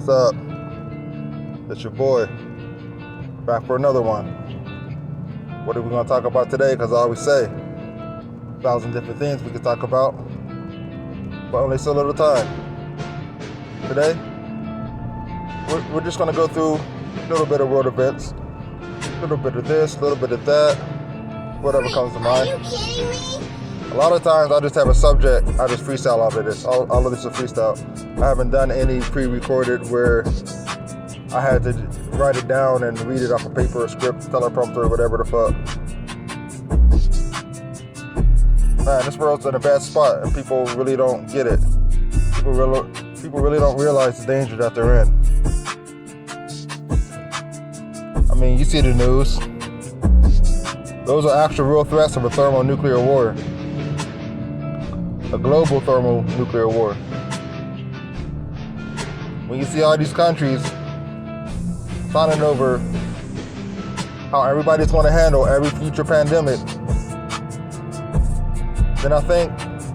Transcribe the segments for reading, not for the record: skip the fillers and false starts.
What's up? It's your boy, back for another one. What are we going to talk about today? Because I always say, 1,000 different things we could talk about, but only so little time. Today, we're just going to go through a little bit of world events, a little bit of this, a little bit of that, whatever comes to mind. Are you kidding me? A lot of times I just have a subject, I just freestyle out of this. All of this is freestyle. I haven't done any pre-recorded where I had to write it down and read it off a paper, a script, teleprompter, or whatever the fuck. Man, this world's in a bad spot and people really don't get it. People really don't realize the danger that they're in. I mean, you see the news. Those are actual real threats of a thermonuclear war. A global thermonuclear war. When you see all these countries signing over how everybody's going to handle every future pandemic, then I think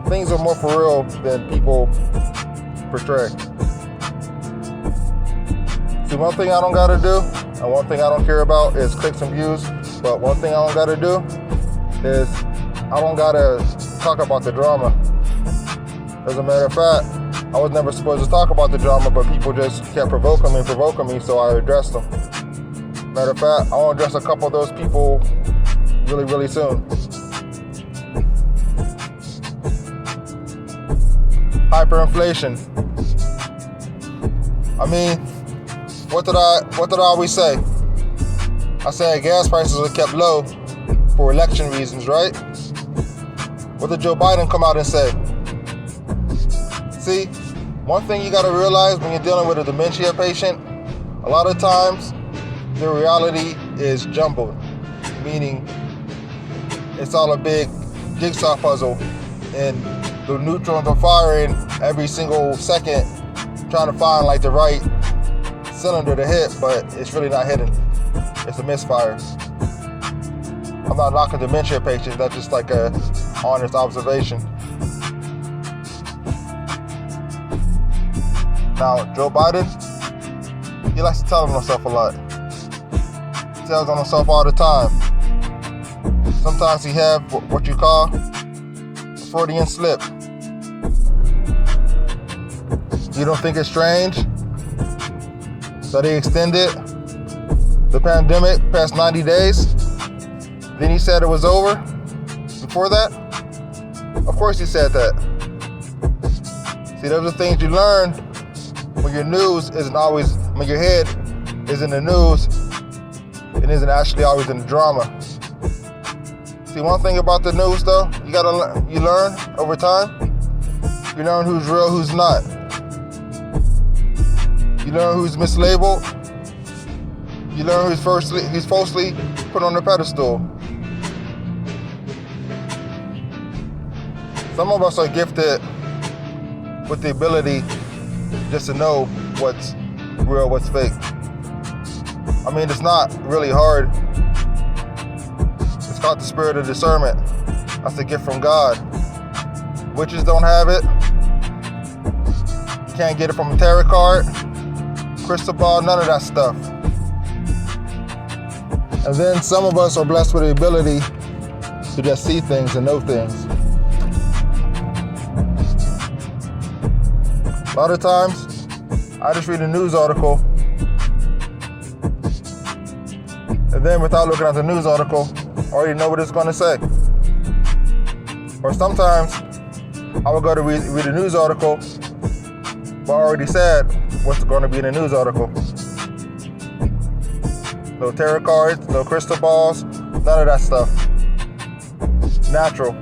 things are more for real than people portray. See, one thing I don't gotta do, and one thing I don't care about is clicks and views, but one thing I don't gotta do is I don't gotta talk about the drama. As a matter of fact, I was never supposed to talk about the drama, but people just kept provoking me, so I addressed them. Matter of fact, I want to address a couple of those people really, really soon. Hyperinflation. I mean, what did I always say? I said gas prices are kept low for election reasons, right? What did Joe Biden come out and say? See, one thing you gotta realize when you're dealing with a dementia patient, a lot of times the reality is jumbled, meaning it's all a big jigsaw puzzle and the neutrons are firing every single second trying to find like the right cylinder to hit, but it's really not hitting. It's a misfire. I'm not knocking dementia patients, that's just like a honest observation. Now, Joe Biden, he likes to tell on himself a lot. He tells on himself all the time. Sometimes he have what you call a Freudian slip. You don't think it's strange that he extended the pandemic past 90 days? Then he said it was over before that? Of course he said that. See, those are things you learn when your news isn't always, when your head is in the news, it isn't actually always in the drama. See, one thing about the news though, you learn over time. You learn who's real, who's not. You learn who's mislabeled. You learn who's falsely put on the pedestal. Some of us are gifted with the ability just to know what's real, what's fake. I mean, it's not really hard. It's called the spirit of discernment. That's a gift from God. Witches don't have it. You can't get it from a tarot card, crystal ball, none of that stuff. And then some of us are blessed with the ability to just see things and know things. A lot of times, I just read a news article, and then without looking at the news article, I already know what it's going to say. Or sometimes, I will go to read a news article, but I already said what's going to be in the news article. No tarot cards, no crystal balls, none of that stuff. Natural.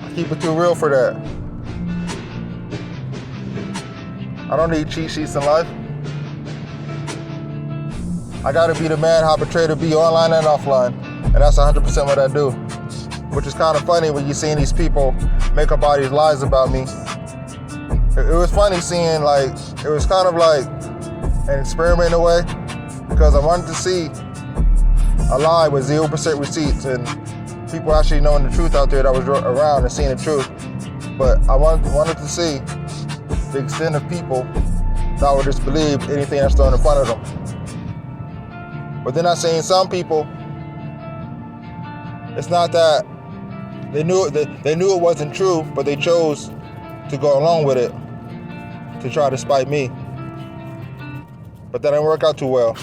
I keep it too real for that. I don't need cheat sheets in life. I gotta be the man how I portray to be online and offline. And that's 100% what I do. Which is kind of funny when you're seeing these people make up all these lies about me. It was funny seeing it was kind of like an experiment in a way. Because I wanted to see a lie with 0% receipts and people actually knowing the truth out there that was around and seeing the truth. But I wanted to see the extent of people that would disbelieve anything that's thrown in front of them. But then I seen some people, it's not that they knew it wasn't true, but they chose to go along with it to try to spite me. But that didn't work out too well.